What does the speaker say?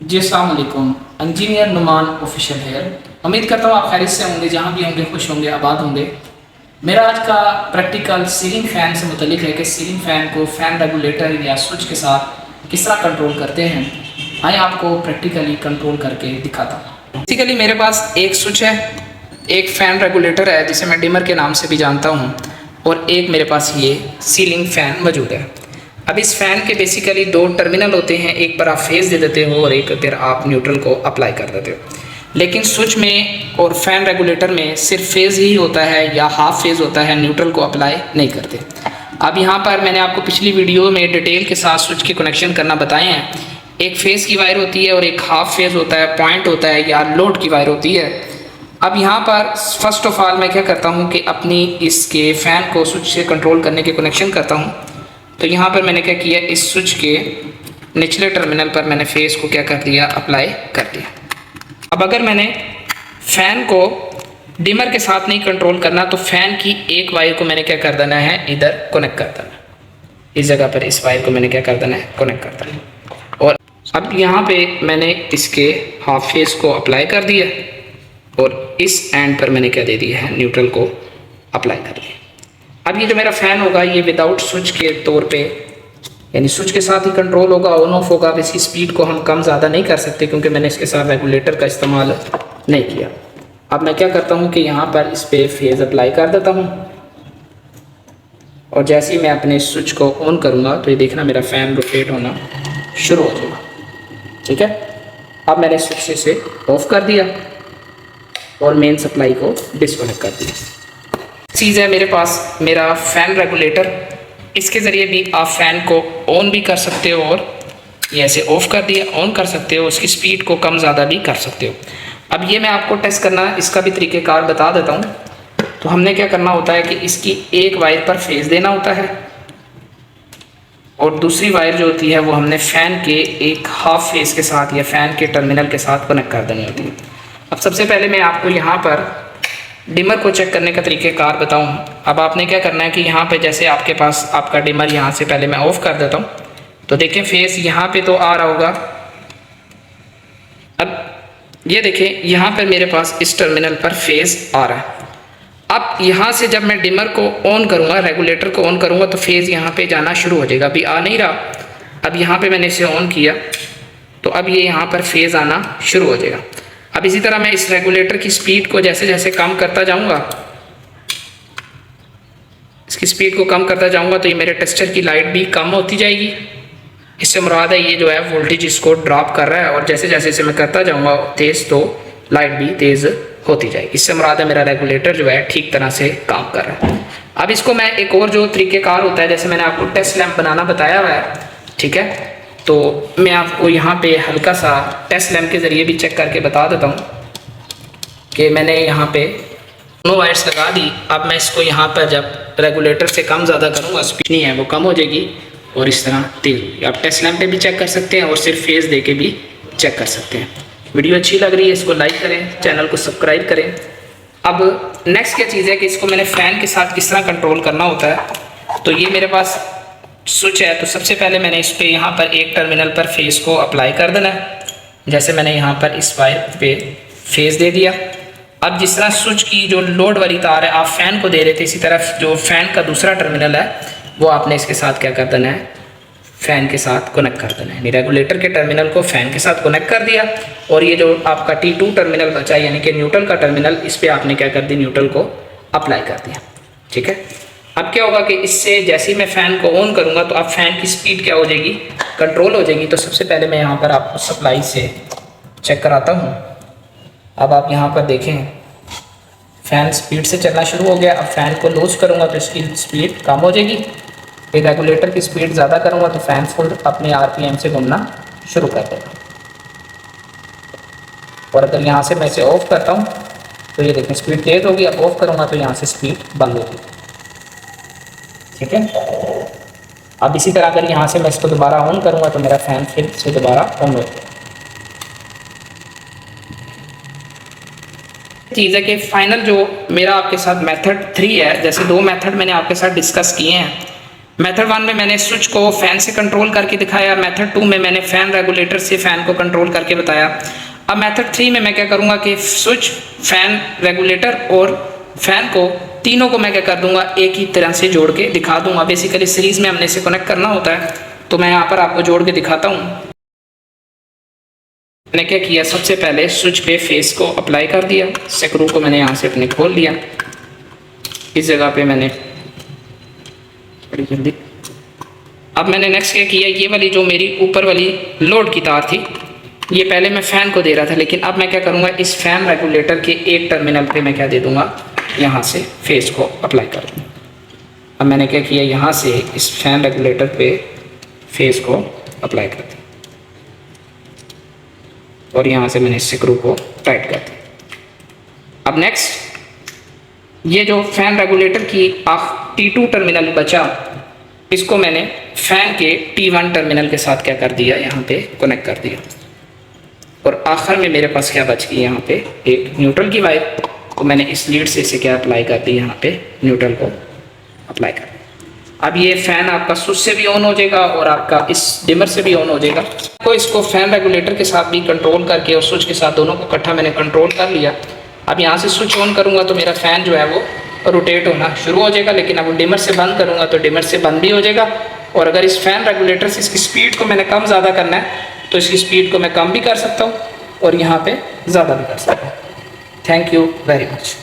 जी अस्सलाम वालेकुम। Engineer Numan official here. उम्मीद करता हूँ आप खैरियत से होंगे, जहाँ भी होंगे खुश होंगे, आबाद होंगे। मेरा आज का प्रैक्टिकल सीलिंग फ़ैन से मुतलिक है कि सीलिंग फ़ैन को फ़ैन रेगुलेटर या स्विच के साथ किस तरह कंट्रोल करते हैं। आइए आपको प्रैक्टिकली कंट्रोल करके दिखाता हूँ। बेसिकली मेरे पास एक स्विच है, एक फ़ैन रेगुलेटर है जिसे मैं डिमर के नाम से भी जानता हूँ, और एक मेरे पास ये सीलिंग फ़ैन मौजूद है। अब इस फ़ैन के बेसिकली दो टर्मिनल होते हैं, एक पर आप फेज़ दे देते हो और एक पर आप न्यूट्रल को अप्लाई कर देते हो। लेकिन स्विच में और फ़ैन रेगुलेटर में सिर्फ फेज़ ही होता है या हाफ फेज़ होता है, न्यूट्रल को अप्लाई नहीं करते। अब यहाँ पर मैंने आपको पिछली वीडियो में डिटेल के साथ स्विच के कनेक्शन करना बताए हैं। एक फेज़ की वायर होती है और एक हाफ फेज़ होता है, पॉइंट होता है या लोड की वायर होती है। अब यहाँ पर फर्स्ट ऑफ ऑल मैं क्या करता हूँ कि अपनी इसके फ़ैन को स्विच से कंट्रोल करने के कनेक्शन करता हूँ। तो यहाँ पर मैंने क्या किया, इस स्विच के निचले टर्मिनल पर मैंने फेज़ को क्या कर दिया, अप्लाई कर दिया। अब अगर मैंने फ़ैन को डिमर के साथ नहीं कंट्रोल करना तो फ़ैन की एक वायर को मैंने क्या कर देना है, इधर कनेक्ट कर देना। इस जगह पर इस वायर को मैंने क्या कर देना है, कनेक्ट कर देना। और अब यहाँ पे मैंने इसके हाफ फेज़ को अप्लाई कर दिया और इस एंड पर मैंने क्या दे दिया है, न्यूट्रल को अप्लाई कर दिया। अब ये जो मेरा फ़ैन होगा ये विदाउट स्विच के तौर पे, यानी स्विच के साथ ही कंट्रोल होगा, ऑन ऑफ होगा। अब इसकी स्पीड को हम कम ज़्यादा नहीं कर सकते क्योंकि मैंने इसके साथ रेगुलेटर का इस्तेमाल नहीं किया। अब मैं क्या करता हूँ कि यहाँ पर इस पर फेज़ अप्लाई कर देता हूँ और जैसे ही मैं अपने स्विच को ऑन करूँगा तो ये देखना मेरा फ़ैन रोटेट होना शुरू हो जाएगा। ठीक है, अब मैंने स्विच से ऑफ कर दिया और मेन सप्लाई को डिस्कनेक्ट कर दिया। चीज़ है मेरे पास मेरा फ़ैन रेगुलेटर, इसके ज़रिए भी आप फ़ैन को ऑन भी कर सकते हो और ये ऐसे ऑफ़ कर दिया, ऑन कर सकते हो, उसकी स्पीड को कम ज़्यादा भी कर सकते हो। अब ये मैं आपको टेस्ट करना इसका भी तरीक़ेकार बता देता हूँ। तो हमने क्या करना होता है कि इसकी एक वायर पर फेज़ देना होता है और दूसरी वायर जो होती है वो हमने फ़ैन के एक हाफ फेज़ के साथ या फ़ैन के टर्मिनल के साथ कनेक्ट कर देनी होती है। अब सबसे पहले मैं आपको यहाँ पर डिमर को चेक करने का तरीक़ेकार बताऊँ। अब आपने क्या करना है कि यहाँ पे जैसे आपके पास आपका डिमर, यहाँ से पहले मैं ऑफ़ कर देता हूँ तो देखें फेस यहाँ पे तो आ रहा होगा। अब ये देखें यहाँ पर मेरे पास इस टर्मिनल पर फेज़ आ रहा है। अब यहाँ से जब मैं डिमर को ऑन करूँगा, रेगुलेटर को ऑन करूँगा तो फेज़ यहाँ पे जाना शुरू हो जाएगा। अभी आ नहीं रहा, अब यहाँ पे मैंने इसे ऑन किया तो अब ये यहाँ पर फेज़ आना शुरू हो जाएगा। अब इसी तरह मैं इस रेगुलेटर की स्पीड को जैसे जैसे कम करता जाऊँगा, इसकी स्पीड को कम करता जाऊँगा तो ये मेरे टेस्टर की लाइट भी कम होती जाएगी। इससे मुराद है ये जो है वोल्टेज इसको ड्रॉप कर रहा है और जैसे जैसे इसे मैं करता जाऊँगा तेज़ तो लाइट भी तेज़ होती जाएगी। इससे मुराद है मेरा रेगुलेटर जो है ठीक तरह से काम कर रहा है। अब इसको मैं एक और जो तरीक़ेकार होता है, जैसे मैंने आपको टेस्ट लैंप बनाना बताया हुआ है, ठीक है, तो मैं आपको यहाँ पे हल्का सा टेस्ट लैंप के ज़रिए भी चेक करके बता देता हूँ कि मैंने यहाँ पे दोनों वायर्स लगा दी। अब मैं इसको यहाँ पर जब रेगुलेटर से कम ज़्यादा करूँगा, स्पीड नहीं है वो कम हो जाएगी और इस तरह तेज़ होगी। आप टेस्ट लैंप पे भी चेक कर सकते हैं और सिर्फ फेज़ दे के भी चेक कर सकते हैं। वीडियो अच्छी लग रही है इसको लाइक करें, चैनल को सब्सक्राइब करें। अब नेक्स्ट क्या चीज़ है कि इसको मैंने फ़ैन के साथ किस तरह कंट्रोल करना होता है। तो ये मेरे पास स्विच है, तो सबसे पहले मैंने इस पर यहाँ पर एक टर्मिनल पर फेज़ को अप्लाई कर देना है। जैसे मैंने यहाँ पर इस वायर पे फेज़ दे दिया। अब जिस तरह स्विच की जो लोड वाली तार है आप फ़ैन को दे रहे थे, इसी तरह जो फ़ैन का दूसरा टर्मिनल है वो आपने इसके साथ क्या कर देना है, फ़ैन के साथ कनेक्ट कर देना है। रेगुलेटर के टर्मिनल को फ़ैन के साथ कनेक्ट कर दिया और ये जो आपका T2 टर्मिनल बचा यानी कि न्यूट्रल का टर्मिनल, इस पर आपने क्या कर दी, न्यूट्रल को अप्लाई कर दिया। ठीक है, अब क्या होगा कि इससे जैसे ही मैं फ़ैन को ऑन करूँगा तो अब फ़ैन की स्पीड क्या हो जाएगी, कंट्रोल हो जाएगी। तो सबसे पहले मैं यहाँ पर आपको सप्लाई से चेक कराता हूँ। अब आप यहाँ पर देखें फ़ैन स्पीड से चलना शुरू हो गया। अब फ़ैन को लूज करूँगा तो इसकी स्पीड कम हो जाएगी। फिर रेगुलेटर की स्पीड ज़्यादा करूँगा तो फ़ैन फुल अपने RPM से घूमना शुरू कर देगा। और अगर यहाँ से मैं इसे ऑफ़ करता हूँ तो ये देखें स्पीड तेज़ होगी। अब ऑफ़ करूँगा तो यहाँ से स्पीड बंद होगी। ठीक है, अब इसी तरह अगर यहाँ से मैं इसको दोबारा ऑन करूँगा तो मेरा फ़ैन फिर से दोबारा ऑन हो जाएगा। चीज़ है कि फाइनल जो मेरा आपके साथ मेथड 3 है, जैसे 2 मेथड मैंने आपके साथ डिस्कस किए हैं, मेथड 1 में मैंने स्विच को फैन से कंट्रोल करके दिखाया, मेथड 2 में मैंने फैन रेगुलेटर से फैन को कंट्रोल करके बताया। अब मेथड 3 में मैं क्या करूँगा कि स्विच, फैन, रेगुलेटर और फैन को तीनों को मैं क्या कर दूंगा, एक ही तरह से जोड़ के दिखा दूंगा। बेसिकली सीरीज में हमने इसे कनेक्ट करना होता है, तो मैं यहाँ पर आपको जोड़ के दिखाता हूँ। मैंने क्या किया, सबसे पहले स्विच पे फेस को अप्लाई कर दिया, स्क्रू को मैंने यहाँ से अपने खोल लिया, इस जगह पे मैंने बड़ी जल्दी। अब मैंने नेक्स्ट क्या किया, ये वाली जो मेरी ऊपर वाली लोड की तार थी, ये पहले मैं फैन को दे रहा था, लेकिन अब मैं क्या करूँगा, इस फैन रेगुलेटर के एक टर्मिनल पे मैं क्या दे दूँगा, यहाँ से फेस को अप्लाई कर दूँगा। अब मैंने क्या किया, यहाँ से इस फैन रेगुलेटर पे फेस को अप्लाई कर दिया और यहाँ से मैंने स्क्रू को टाइट कर दिया। अब नेक्स्ट ये जो फैन रेगुलेटर की T2 टर्मिनल बचा, इसको मैंने फैन के T1 टर्मिनल के साथ क्या कर दिया, यहाँ पे कनेक्ट कर दिया। और आखिर में मेरे पास क्या बच गई, यहाँ पे एक न्यूट्रल की वायर, तो मैंने इस लीड से इसे क्या अप्लाई कर दी, यहाँ पे न्यूट्रल को अप्लाई कर। अब ये फैन आपका स्विच से भी ऑन हो जाएगा और आपका इस डिमर से भी ऑन हो जाएगा। तो इसको फैन रेगुलेटर के साथ भी कंट्रोल करके और स्विच के साथ दोनों को इकट्ठा मैंने कंट्रोल कर लिया। अब यहाँ से स्विच ऑन करूँगा तो मेरा फैन जो है वो रोटेट होना शुरू हो जाएगा, लेकिन अब डिमर से बंद करूँगा तो डिमर से बंद भी हो जाएगा। और अगर इस फैन रेगुलेटर से इसकी स्पीड को मैंने कम ज़्यादा करना है तो इसकी स्पीड को मैं कम भी कर सकता हूँ और यहाँ पे ज़्यादा भी कर सकता हूँ। Thank you very much.